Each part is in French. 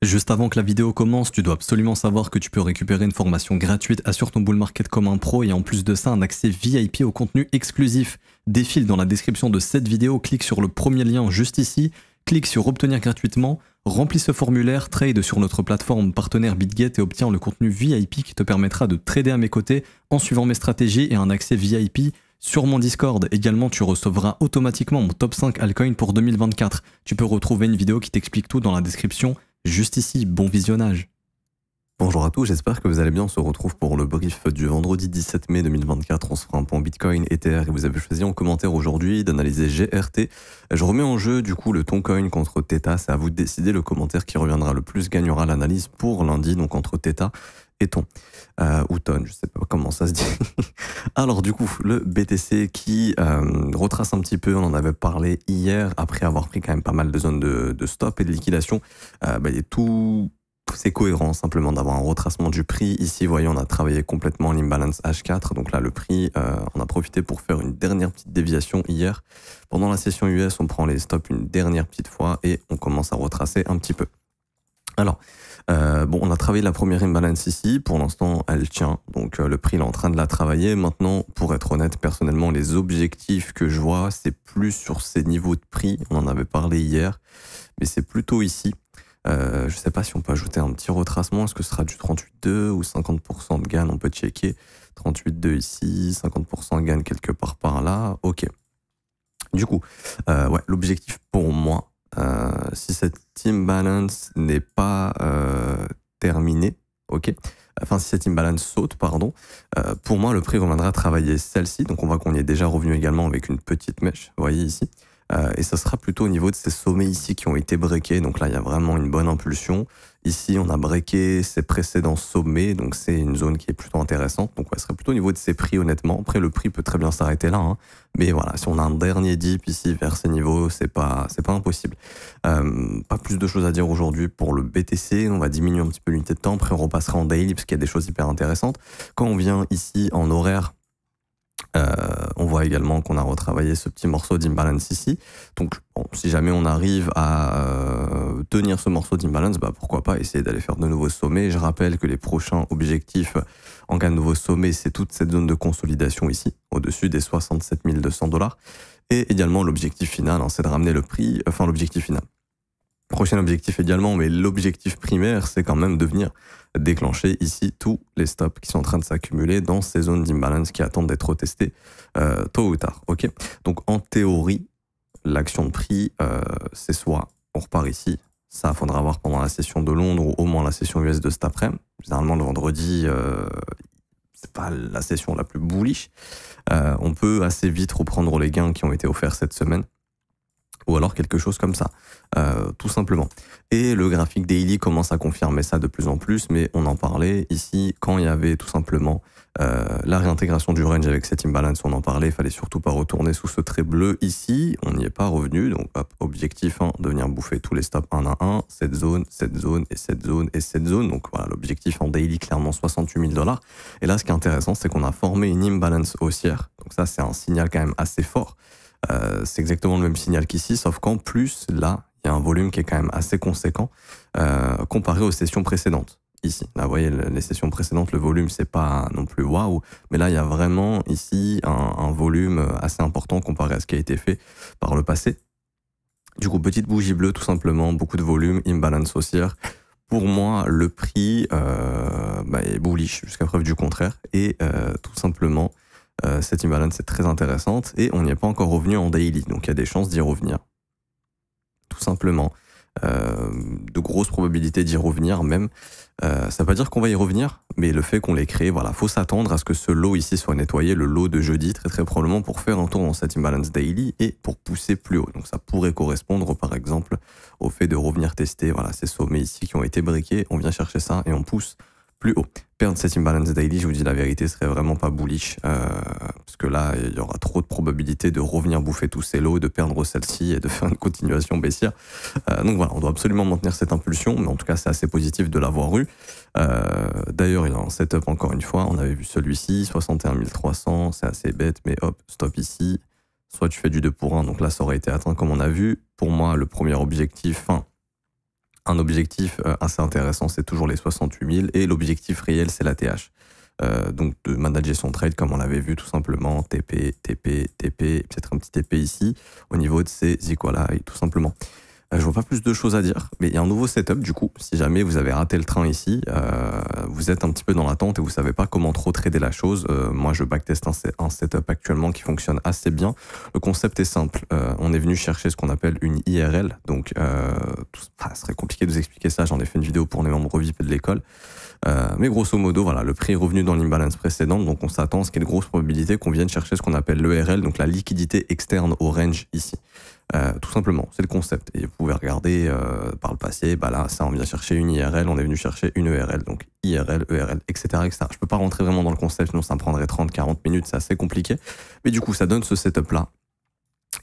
Juste avant que la vidéo commence, tu dois absolument savoir que tu peux récupérer une formation gratuite Assure ton bull market comme un pro et en plus de ça un accès VIP au contenu exclusif. Défile dans la description de cette vidéo, clique sur le premier lien juste ici, clique sur obtenir gratuitement, remplis ce formulaire, trade sur notre plateforme partenaire BitGet et obtiens le contenu VIP qui te permettra de trader à mes côtés en suivant mes stratégies et un accès VIP sur mon Discord. Également, tu recevras automatiquement mon top 5 altcoins pour 2024. Tu peux retrouver une vidéo qui t'explique tout dans la description. Juste ici, bon visionnage. Bonjour à tous, j'espère que vous allez bien. On se retrouve pour le brief du vendredi 17 mai 2024. On se fera un point Bitcoin, Ether et vous avez choisi en commentaire aujourd'hui d'analyser GRT. Je remets en jeu du coup le Toncoin contre Theta. C'est à vous de décider. Le commentaire qui reviendra le plus gagnera l'analyse pour lundi, donc entre Theta et Ton. Ou Ton, je sais pas comment ça se dit. Alors du coup, le BTC qui retrace un petit peu, on en avait parlé hier, après avoir pris quand même pas mal de zones de stop et de liquidation. Il est tout... C'est cohérent simplement d'avoir un retracement du prix. Ici, vous voyez, on a travaillé complètement l'imbalance H4. Donc là, le prix, on a profité pour faire une dernière petite déviation hier. Pendant la session US, on prend les stops une dernière petite fois et on commence à retracer un petit peu. Alors, on a travaillé la première imbalance ici. Pour l'instant, elle tient. Donc le prix, il est en train de la travailler. Maintenant, pour être honnête, personnellement, les objectifs que je vois, c'est plus sur ces niveaux de prix. On en avait parlé hier, mais c'est plutôt ici. Je ne sais pas si on peut ajouter un petit retracement. Est-ce que ce sera du 38,2 ou 50% de gain? On peut checker. 38,2 ici, 50% de gain quelque part par là. Ok. Du coup, l'objectif pour moi, si cette imbalance n'est pas terminée, ok. Enfin, si cette imbalance saute, pardon, pour moi, le prix reviendra travailler celle-ci. Donc, on voit qu'on y est déjà revenu également avec une petite mèche. Vous voyez ici. Et ça sera plutôt au niveau de ces sommets ici qui ont été breakés. Donc là, il y a vraiment une bonne impulsion. Ici, on a breaké ces précédents sommets. Donc c'est une zone qui est plutôt intéressante. Donc ce serait plutôt au niveau de ces prix, honnêtement. Après, le prix peut très bien s'arrêter là. Hein. Mais voilà, si on a un dernier dip ici vers ces niveaux, c'est pas impossible. Pas plus de choses à dire aujourd'hui pour le BTC. On va diminuer un petit peu l'unité de temps. Après, on repassera en daily parce qu'il y a des choses hyper intéressantes. Quand on vient ici en horaire, on voit également qu'on a retravaillé ce petit morceau d'imbalance ici. Donc, bon, si jamais on arrive à tenir ce morceau d'imbalance, pourquoi pas essayer d'aller faire de nouveaux sommets. Je rappelle que les prochains objectifs en cas de nouveau sommet, c'est toute cette zone de consolidation ici, au-dessus des 67 200 $. Et également, l'objectif final, hein, c'est de ramener le prix, enfin l'objectif final. Prochain objectif également, mais l'objectif primaire, c'est quand même de venir déclencher ici tous les stops qui sont en train de s'accumuler dans ces zones d'imbalance qui attendent d'être retestées tôt ou tard. Ok. Donc en théorie, l'action de prix, c'est soit on repart ici, ça il faudra voir pendant la session de Londres ou au moins la session US de cet après-midi. Généralement le vendredi, c'est pas la session la plus bullish. On peut assez vite reprendre les gains qui ont été offerts cette semaine. Ou alors quelque chose comme ça, tout simplement. Et le graphique daily commence à confirmer ça de plus en plus, mais on en parlait ici quand il y avait tout simplement la réintégration du range avec cette imbalance, on en parlait, il fallait surtout pas retourner sous ce trait bleu ici, on n'y est pas revenu, donc hop, objectif 1, de venir bouffer tous les stops un à un, cette zone et cette zone et cette zone, donc voilà, l'objectif en daily clairement 68 000 $. Et là ce qui est intéressant, c'est qu'on a formé une imbalance haussière, donc ça c'est un signal quand même assez fort. C'est exactement le même signal qu'ici, sauf qu'en plus, là, il y a un volume qui est quand même assez conséquent comparé aux sessions précédentes. Ici, là, vous voyez, les sessions précédentes, le volume, c'est pas non plus waouh, mais là, il y a vraiment ici un volume assez important comparé à ce qui a été fait par le passé. Du coup, petite bougie bleue, tout simplement, beaucoup de volume, imbalance haussière. Pour moi, le prix est bullish jusqu'à preuve du contraire, et tout simplement, cette imbalance est très intéressante et on n'y est pas encore revenu en daily, donc il y a des chances d'y revenir. Tout simplement. De grosses probabilités d'y revenir même. Ça ne veut pas dire qu'on va y revenir, mais le fait qu'on l'ait créé, voilà, faut s'attendre à ce que ce lot ici soit nettoyé, le lot de jeudi, très probablement pour faire un tour dans cette imbalance daily et pour pousser plus haut. Donc ça pourrait correspondre par exemple au fait de revenir tester voilà, ces sommets ici qui ont été briqués, on vient chercher ça et on pousse plus haut. Perdre cette imbalance daily, je vous dis la vérité, serait vraiment pas bullish, parce que là, il y aura trop de probabilités de revenir bouffer tous ces lots, de perdre celle-ci et de faire une continuation baissière. Donc voilà, on doit absolument maintenir cette impulsion, mais en tout cas, c'est assez positif de l'avoir eu. D'ailleurs, il y a un setup encore une fois, on avait vu celui-ci, 61 300, c'est assez bête, mais hop, stop ici. Soit tu fais du 2 pour 1, donc là, ça aurait été atteint comme on a vu. Pour moi, le premier objectif, un objectif assez intéressant, c'est toujours les 68 000 et l'objectif réel, c'est la TH. Donc de manager son trade comme on l'avait vu tout simplement, TP, TP, TP, peut-être un petit TP ici au niveau de ces equal high tout simplement. Je vois pas plus de choses à dire, mais il y a un nouveau setup du coup. Si jamais vous avez raté le train ici, vous êtes un petit peu dans l'attente et vous savez pas comment trop trader la chose. Moi, je backteste un setup actuellement qui fonctionne assez bien. Le concept est simple. On est venu chercher ce qu'on appelle une IRL. Donc, ce serait compliqué de vous expliquer ça. J'en ai fait une vidéo pour les membres VIP de l'école. Mais grosso modo, voilà, le prix est revenu dans l'imbalance précédente, donc on s'attend à ce qu'il y ait de grosses probabilités qu'on vienne chercher ce qu'on appelle l'ERL, donc la liquidité externe au range ici. Tout simplement, c'est le concept. Et vous pouvez regarder par le passé, bah là, ça on vient chercher une IRL, on est venu chercher une ERL, donc IRL, ERL, etc., etc. Je peux pas rentrer vraiment dans le concept, sinon ça me prendrait 30-40 minutes, c'est assez compliqué. Mais du coup, ça donne ce setup-là.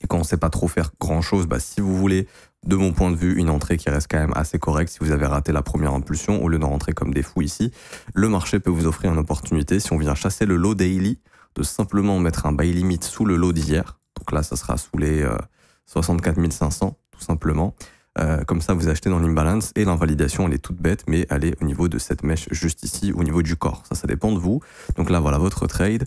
Et quand on sait pas trop faire grand-chose, bah, si vous voulez, de mon point de vue, une entrée qui reste quand même assez correcte, si vous avez raté la première impulsion, au lieu d'en rentrer comme des fous ici, le marché peut vous offrir une opportunité, si on vient chasser le low daily, de simplement mettre un buy limit sous le low d'hier. Donc là, ça sera sous les 64 500, tout simplement. Comme ça, vous achetez dans l'imbalance et l'invalidation, elle est toute bête, mais elle est au niveau de cette mèche juste ici, au niveau du corps. Ça dépend de vous. Donc là, voilà votre trade.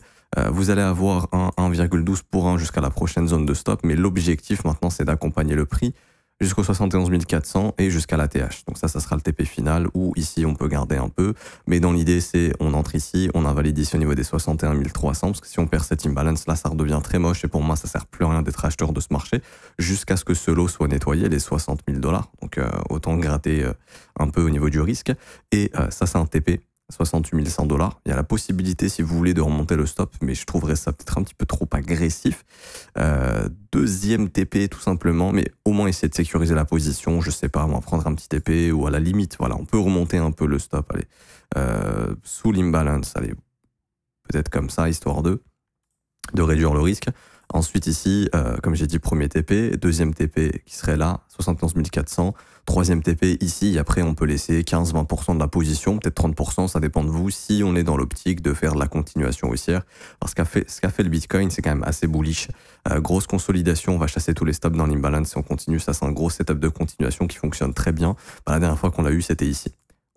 Vous allez avoir un 1,12 pour 1 jusqu'à la prochaine zone de stop, mais l'objectif maintenant, c'est d'accompagner le prix jusqu'au 71 400 et jusqu'à la TH. Donc ça sera le TP final où ici on peut garder un peu, mais dans l'idée c'est on entre ici, on invalide ici au niveau des 61 300 parce que si on perd cette imbalance là ça redevient très moche et pour moi ça sert plus à rien d'être acheteur de ce marché jusqu'à ce que ce lot soit nettoyé, les 60 000 $. Donc autant gratter un peu au niveau du risque et ça c'est un TP. 68 100 $. Il y a la possibilité, si vous voulez, de remonter le stop, mais je trouverais ça peut-être un petit peu trop agressif. Deuxième TP, tout simplement, mais au moins essayer de sécuriser la position. Je sais pas, on va prendre un petit TP ou à la limite, voilà, on peut remonter un peu le stop, allez, sous l'imbalance, allez, peut-être comme ça, histoire de réduire le risque. Ensuite ici, comme j'ai dit, premier TP, deuxième TP qui serait là, 71 400, troisième TP ici, et après on peut laisser 15-20% de la position, peut-être 30%, ça dépend de vous, si on est dans l'optique de faire de la continuation haussière. Parce que ce qu'a fait le Bitcoin, c'est quand même assez bullish. Grosse consolidation, on va chasser tous les stops dans l'imbalance et on continue, ça c'est un gros setup de continuation qui fonctionne très bien. La dernière fois qu'on l'a eu, c'était ici.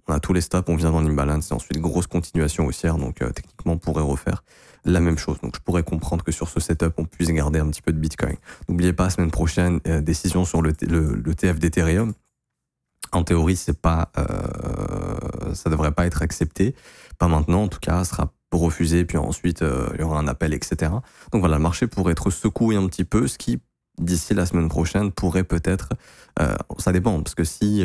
On a tous les stops, on vient dans l'imbalance et ensuite grosse continuation haussière, donc techniquement on pourrait refaire la même chose. Donc je pourrais comprendre que sur ce setup, on puisse garder un petit peu de Bitcoin. N'oubliez pas, semaine prochaine, décision sur le TF d'Ethereum. En théorie, c'est pas, ça devrait pas être accepté. Pas maintenant, en tout cas, ça sera refusé, puis ensuite, il y aura un appel, etc. Donc voilà, le marché pourrait être secoué un petit peu, ce qui, d'ici la semaine prochaine, pourrait peut-être... ça dépend, parce que si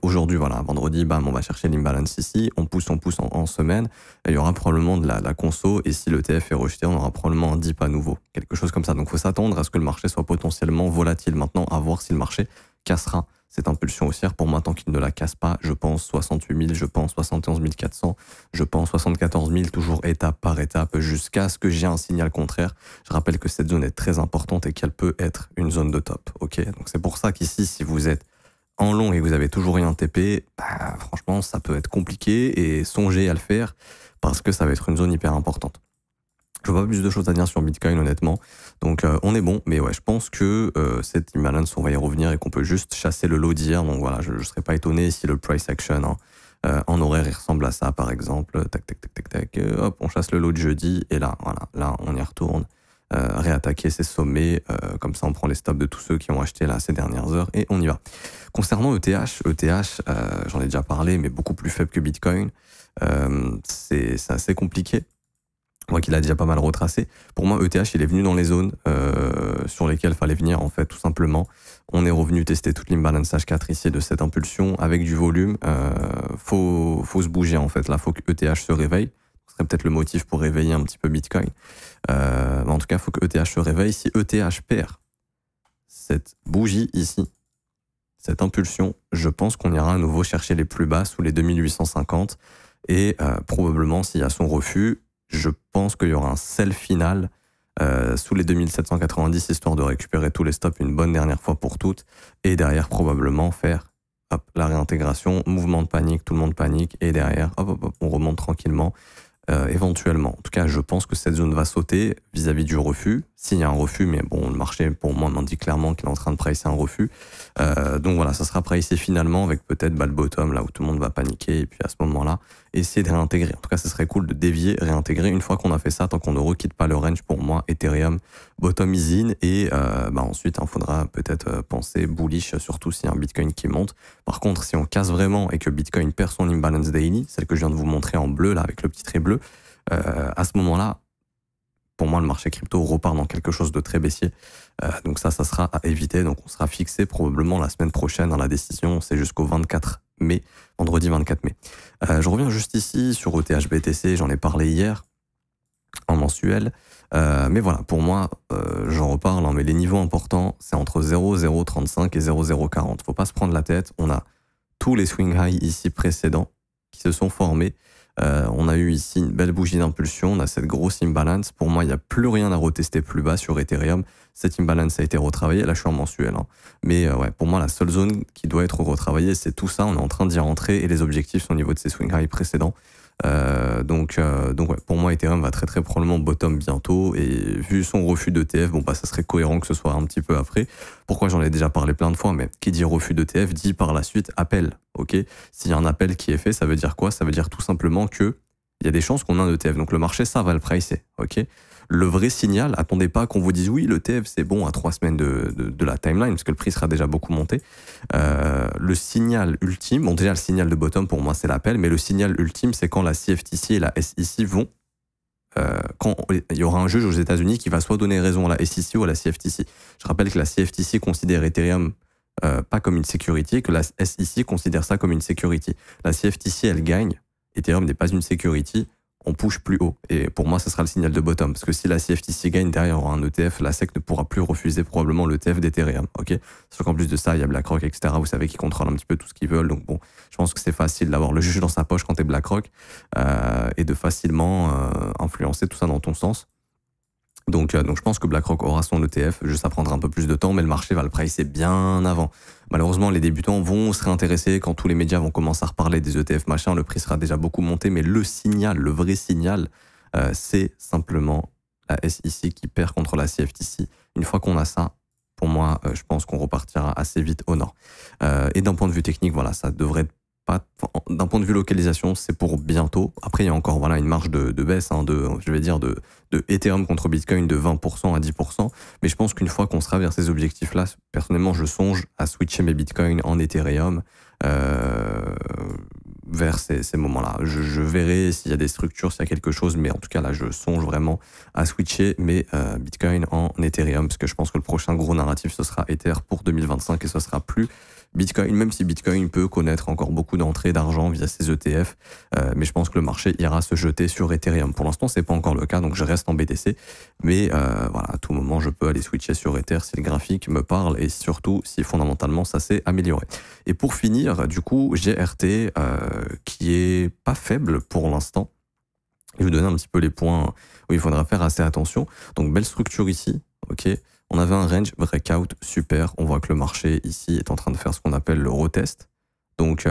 aujourd'hui, voilà, vendredi, bam, on va chercher l'imbalance ici, on pousse en semaine, il y aura probablement de la conso, et si le TF est rejeté, on aura probablement un dip à nouveau, quelque chose comme ça. Donc il faut s'attendre à ce que le marché soit potentiellement volatile maintenant, à voir si le marché cassera cette impulsion haussière. Pour moi, tant qu'il ne la casse pas, je pense 68 000, je pense 71 400, je pense 74 000, toujours étape par étape, jusqu'à ce que j'ai un signal contraire. Je rappelle que cette zone est très importante et qu'elle peut être une zone de top. Ok, donc c'est pour ça qu'ici, si vous êtes en long et que vous avez toujours rien TP, bah, franchement, ça peut être compliqué et songez à le faire parce que ça va être une zone hyper importante. Je vois pas plus de choses à dire sur Bitcoin, honnêtement. Donc, on est bon. Mais ouais, je pense que cette imbalance, on va y revenir et qu'on peut juste chasser le lot d'hier. Donc voilà, je serais pas étonné si le price action en horaire, il ressemble à ça, par exemple. Tac, tac, tac, tac, tac. Hop, on chasse le lot de jeudi. Et là, voilà, là, on y retourne. Réattaquer ces sommets. Comme ça, on prend les stops de tous ceux qui ont acheté là ces dernières heures et on y va. Concernant ETH, j'en ai déjà parlé, mais beaucoup plus faible que Bitcoin. C'est assez compliqué. Moi qu'il a déjà pas mal retracé. Pour moi, ETH, il est venu dans les zones sur lesquelles il fallait venir, en fait, tout simplement. On est revenu tester toute l'imbalance H4 ici de cette impulsion avec du volume. Faut se bouger, en fait. Là, faut que ETH se réveille. Ce serait peut-être le motif pour réveiller un petit peu Bitcoin. Mais en tout cas, faut que ETH se réveille. Si ETH perd cette bougie ici, cette impulsion, je pense qu'on ira à nouveau chercher les plus bas sous les 2850. Et probablement, s'il y a son refus, je pense qu'il y aura un sell final sous les 2790, histoire de récupérer tous les stops une bonne dernière fois pour toutes, et derrière probablement faire la réintégration, mouvement de panique, tout le monde panique, et derrière on remonte tranquillement, éventuellement. En tout cas, je pense que cette zone va sauter. vis-à-vis du refus, s'il y a un refus, mais bon, le marché, pour moi, m'indique clairement qu'il est en train de pricer un refus. Donc voilà, ça sera pricé finalement avec peut-être le bottom, là où tout le monde va paniquer, et puis à ce moment-là, essayer de réintégrer. En tout cas, ce serait cool de dévier, réintégrer. Une fois qu'on a fait ça, tant qu'on ne requitte pas le range, pour moi, Ethereum, bottom is in, et ensuite, il faudra peut-être penser bullish, surtout s'il y a un Bitcoin qui monte. Par contre, si on casse vraiment et que Bitcoin perd son imbalance daily, celle que je viens de vous montrer en bleu, là, avec le petit trait bleu, à ce moment-là, pour moi, le marché crypto repart dans quelque chose de très baissier. Donc ça sera à éviter. Donc on sera fixé probablement la semaine prochaine dans la décision. C'est jusqu'au 24 mai, vendredi 24 mai. Je reviens juste ici sur ETH-BTC. J'en ai parlé hier en mensuel. Mais voilà, pour moi, j'en reparle, hein, mais les niveaux importants, c'est entre 0,035 et 0,040. Faut pas se prendre la tête. On a tous les swing high ici précédents qui se sont formés. On a eu ici une belle bougie d'impulsion, on a cette grosse imbalance. Pour moi, il n'y a plus rien à retester plus bas sur Ethereum. Cette imbalance a été retravaillée, là je suis en mensuel. Hein. Mais ouais, pour moi, la seule zone qui doit être retravaillée, c'est tout ça. On est en train d'y rentrer et les objectifs sont au niveau de ces swing high précédents. Donc ouais, pour moi, Ethereum va très très probablement bottom bientôt. Et vu son refus d'ETF, bon bah ça serait cohérent que ce soit un petit peu après. Pourquoi j'en ai déjà parlé plein de fois, mais qui dit refus d'ETF dit par la suite appel. Ok, s'il y a un appel qui est fait, ça veut dire quoi? Ça veut dire tout simplement que il y a des chances qu'on ait un ETF. Donc le marché, ça va le pricer. Ok. Le vrai signal, attendez pas qu'on vous dise oui, l'ETF c'est bon à 3 semaines de la timeline, parce que le prix sera déjà beaucoup monté. Le signal ultime, bon déjà le signal de bottom pour moi c'est l'appel, mais le signal ultime c'est quand la CFTC et la SEC vont, quand il y aura un juge aux États-Unis qui va soit donner raison à la SEC ou à la CFTC. Je rappelle que la CFTC considère Ethereum pas comme une security, que la SEC considère ça comme une security. La CFTC elle gagne, Ethereum n'est pas une security, on push plus haut. Et pour moi, ce sera le signal de bottom. Parce que si la CFTC gagne, derrière, il y aura un ETF, la SEC ne pourra plus refuser probablement l'ETF d'Ethereum. Ok. Sauf qu'en plus de ça, il y a BlackRock, etc. Vous savez qu'ils contrôlent un petit peu tout ce qu'ils veulent. Donc bon, je pense que c'est facile d'avoir le juge dans sa poche quand t'es BlackRock et de facilement influencer tout ça dans ton sens. Donc je pense que BlackRock aura son ETF, juste ça prendra un peu plus de temps, mais le marché va le pricer bien avant. Malheureusement, les débutants vont se réintéresser quand tous les médias vont commencer à reparler des ETF, machin, le prix sera déjà beaucoup monté, mais le signal, le vrai signal, c'est simplement la SEC qui perd contre la CFTC. Une fois qu'on a ça, pour moi, je pense qu'on repartira assez vite au nord. Et d'un point de vue technique, voilà, ça devrait être pas, d'un point de vue localisation, c'est pour bientôt. Après, il y a encore voilà, une marge de baisse, hein, je vais dire de Ethereum contre Bitcoin de 20% à 10%. Mais je pense qu'une fois qu'on sera vers ces objectifs-là, personnellement, je songe à switcher mes Bitcoins en Ethereum vers ces moments-là. Je verrai s'il y a des structures, s'il y a quelque chose, mais en tout cas, là, je songe vraiment à switcher mes Bitcoins en Ethereum, parce que je pense que le prochain gros narratif, ce sera Ether pour 2025 et ce sera plus Bitcoin, même si Bitcoin peut connaître encore beaucoup d'entrées d'argent via ses ETF, mais je pense que le marché ira se jeter sur Ethereum. Pour l'instant, c'est pas encore le cas, donc je reste en BTC, mais voilà, à tout moment, je peux aller switcher sur Ether si le graphique me parle et surtout si fondamentalement ça s'est amélioré. Et pour finir, du coup, GRT qui est pas faible pour l'instant. Je vais vous donner un petit peu les points où il faudra faire assez attention. Donc belle structure ici, ok. On avait un range breakout super. On voit que le marché ici est en train de faire ce qu'on appelle le retest. Donc,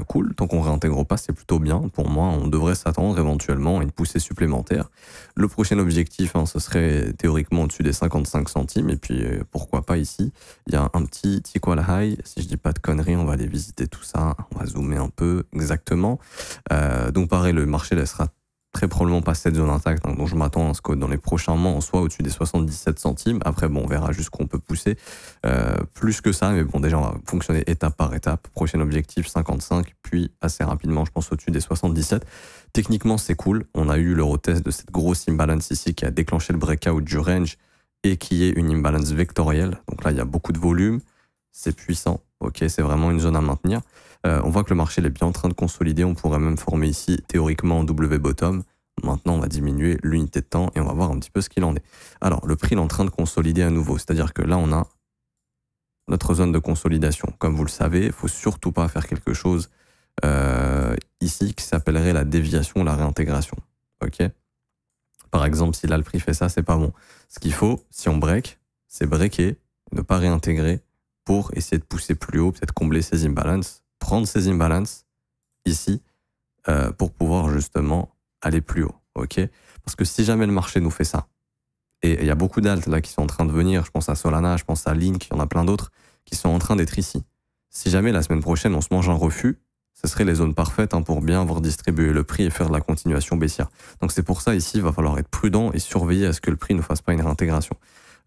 cool. Tant qu'on réintègre pas, c'est plutôt bien. Pour moi, on devrait s'attendre éventuellement à une poussée supplémentaire. Le prochain objectif, hein, ce serait théoriquement au-dessus des 55 centimes. Et puis, pourquoi pas ici. Il y a un petit equal high. Si je dis pas de conneries, on va aller visiter tout ça. On va zoomer un peu exactement. Donc, pareil, le marché laissera très probablement pas cette zone intacte, hein, dont je m'attends à ce que dans les prochains mois on soit au-dessus des 77 centimes. Après bon, on verra jusqu'où on peut pousser plus que ça, mais bon, déjà on va fonctionner étape par étape. Prochain objectif 55, puis assez rapidement je pense au-dessus des 77. Techniquement c'est cool, on a eu le retest de cette grosse imbalance ici qui a déclenché le breakout du range et qui est une imbalance vectorielle. Donc là il y a beaucoup de volume, c'est puissant, ok, c'est vraiment une zone à maintenir. On voit que le marché est bien en train de consolider. On pourrait même former ici théoriquement un W bottom. Maintenant, on va diminuer l'unité de temps et on va voir un petit peu ce qu'il en est. Alors, le prix est en train de consolider à nouveau. C'est-à-dire que là, on a notre zone de consolidation. Comme vous le savez, il ne faut surtout pas faire quelque chose ici qui s'appellerait la déviation ou la réintégration. Ok. Par exemple, si là, le prix fait ça, c'est pas bon. Ce qu'il faut, si on break, c'est breaker, ne pas réintégrer pour essayer de pousser plus haut, peut-être combler ces imbalances, prendre ces imbalances ici pour pouvoir justement aller plus haut, ok? Parce que si jamais le marché nous fait ça, Et il y a beaucoup d'alts là qui sont en train de venir. Je pense à Solana, je pense à Link, il y en a plein d'autres qui sont en train d'être ici. Si jamais la semaine prochaine on se mange un refus, ce seraient les zones parfaites pour bien avoir distribué le prix et faire de la continuation baissière. Donc c'est pour ça ici, il va falloir être prudent et surveiller à ce que le prix ne fasse pas une réintégration.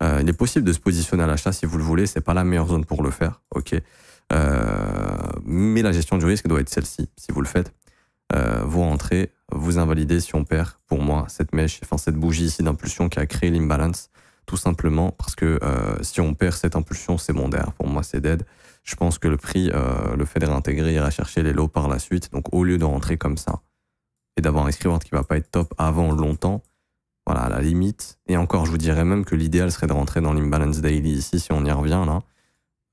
Il est possible de se positionner à l'achat si vous le voulez, c'est pas la meilleure zone pour le faire, ok. Mais la gestion du risque doit être celle-ci. Si vous le faites, vous rentrez, vous invalidez si on perd. Pour moi, cette mèche, enfin cette bougie ici d'impulsion qui a créé l'imbalance, tout simplement parce que si on perd cette impulsion, c'est bon derrière. Pour moi, c'est dead. Je pense que le prix, le fait de réintégrer, ira chercher les lows par la suite. Donc au lieu de rentrer comme ça et d'avoir un risk-reward qui va pas être top avant longtemps, voilà, à la limite. Et encore, je vous dirais même que l'idéal serait de rentrer dans l'imbalance daily ici, si on y revient là.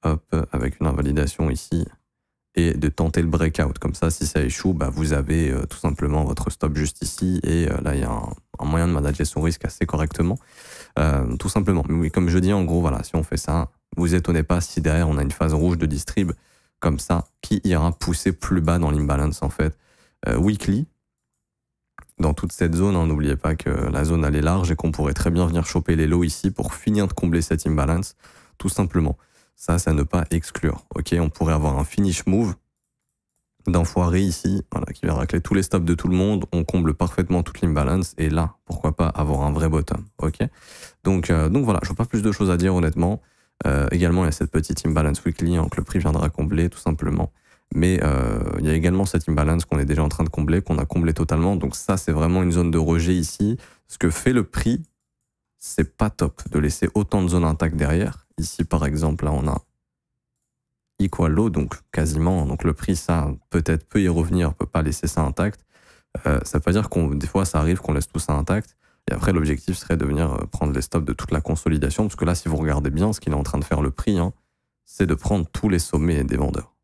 Hop, avec une invalidation ici. Et de tenter le breakout. Comme ça, si ça échoue, bah, vous avez tout simplement votre stop juste ici. Et là, il y a un moyen de manager son risque assez correctement. Tout simplement. Mais oui, comme je dis, en gros, voilà, si on fait ça, vous étonnez pas si derrière, on a une phase rouge de distrib comme ça, qui ira pousser plus bas dans l'imbalance, en fait. Weekly, dans toute cette zone, n'oubliez pas que la zone, elle est large et qu'on pourrait très bien venir choper les lows ici pour finir de combler cette imbalance, tout simplement. Ça, c'est à ne pas exclure. Ok, on pourrait avoir un finish move d'enfoiré ici, voilà, qui va racler tous les stops de tout le monde. On comble parfaitement toute l'imbalance et là, pourquoi pas avoir un vrai bottom. Ok, donc voilà, je vois pas plus de choses à dire honnêtement. Également, il y a cette petite imbalance weekly que le prix viendra combler tout simplement. Mais il y a également cette imbalance qu'on est déjà en train de combler, qu'on a comblé totalement. Donc ça, c'est vraiment une zone de rejet ici. Ce que fait le prix, c'est pas top de laisser autant de zones intactes derrière. Ici, par exemple, là, on a equal low, donc quasiment. Donc le prix, ça, peut-être peut y revenir, peut pas laisser ça intact. Ça veut pas dire des fois, ça arrive qu'on laisse tout ça intact. Et après, l'objectif serait de venir prendre les stops de toute la consolidation. Parce que là, si vous regardez bien, ce qu'il est en train de faire le prix, c'est de prendre tous les sommets des vendeurs.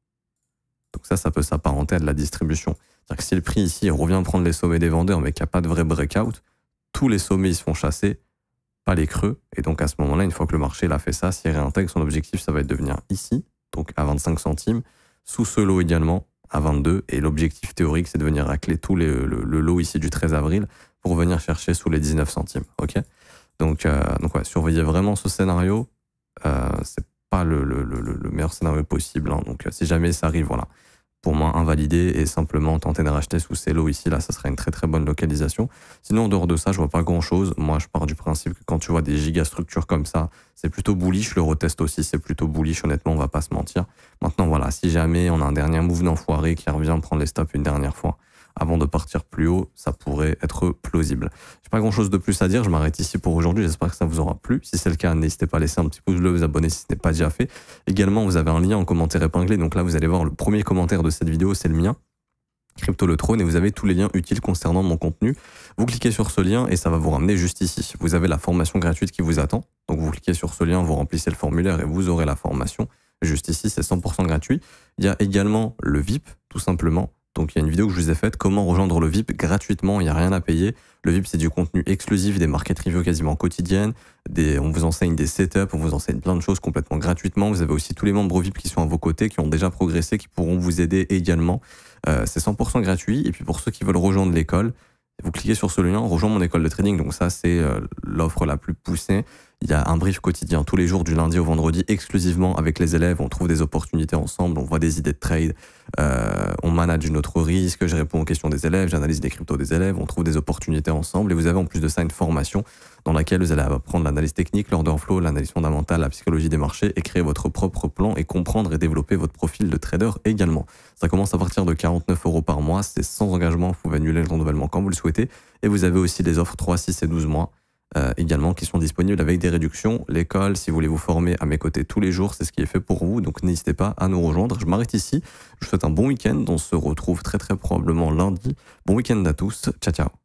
Donc ça peut s'apparenter à de la distribution. C'est-à-dire que si le prix ici revient prendre les sommets des vendeurs, mais qu'il n'y a pas de vrai breakout, tous les sommets ils se font chasser, pas les creux. Et donc à ce moment-là, une fois que le marché l'a fait ça, s'il réintègre, son objectif, ça va être de venir ici, donc à 25 centimes, sous ce lot également, à 22. Et l'objectif théorique, c'est de venir racler tout le lot ici du 13 avril pour venir chercher sous les 19 centimes. Ok, donc ouais, surveillez vraiment ce scénario. C'est pas le meilleur scénario possible. Donc si jamais ça arrive, voilà, pour moi invalider et simplement tenter de racheter sous ces lots ici, là, ça serait une très très bonne localisation. Sinon, en dehors de ça, je vois pas grand chose. Moi, je pars du principe que quand tu vois des gigastructures comme ça, c'est plutôt bullish. Le retest aussi, c'est plutôt bullish, honnêtement, on va pas se mentir. Maintenant, voilà, si jamais on a un dernier move d'enfoiré qui revient prendre les stops une dernière fois, avant de partir plus haut, ça pourrait être plausible. J'ai pas grand chose de plus à dire, je m'arrête ici pour aujourd'hui, j'espère que ça vous aura plu. Si c'est le cas, n'hésitez pas à laisser un petit pouce bleu, vous abonner si ce n'est pas déjà fait. Également, vous avez un lien en commentaire épinglé, donc là vous allez voir le premier commentaire de cette vidéo, c'est le mien, Crypto le Trône, et vous avez tous les liens utiles concernant mon contenu. Vous cliquez sur ce lien et ça va vous ramener juste ici. Vous avez la formation gratuite qui vous attend, donc vous cliquez sur ce lien, vous remplissez le formulaire et vous aurez la formation. Juste ici, c'est 100% gratuit. Il y a également le VIP, tout simplement. Donc il y a une vidéo que je vous ai faite, comment rejoindre le VIP gratuitement, il n'y a rien à payer. Le VIP, c'est du contenu exclusif, des market reviews quasiment quotidiennes, on vous enseigne des setups, on vous enseigne plein de choses complètement gratuitement. Vous avez aussi tous les membres VIP qui sont à vos côtés, qui ont déjà progressé, qui pourront vous aider également. C'est 100% gratuit. Et puis pour ceux qui veulent rejoindre l'école, vous cliquez sur ce lien, rejoindre mon école de trading. Donc ça, c'est l'offre la plus poussée. Il y a un brief quotidien tous les jours du lundi au vendredi exclusivement avec les élèves. On trouve des opportunités ensemble, on voit des idées de trade, on manage notre risque, je réponds aux questions des élèves, j'analyse des cryptos des élèves, on trouve des opportunités ensemble. Et vous avez en plus de ça une formation dans laquelle vous allez apprendre l'analyse technique, l'order flow, l'analyse fondamentale, la psychologie des marchés et créer votre propre plan et comprendre et développer votre profil de trader également. Ça commence à partir de 49 € par mois, c'est sans engagement, vous pouvez annuler le renouvellement quand vous le souhaitez. Et vous avez aussi des offres 3, 6 et 12 mois. Également qui sont disponibles avec des réductions. L'école, si vous voulez vous former à mes côtés tous les jours, c'est ce qui est fait pour vous, donc n'hésitez pas à nous rejoindre. Je m'arrête ici, je vous souhaite un bon week-end, on se retrouve très très probablement lundi. Bon week-end à tous, ciao ciao.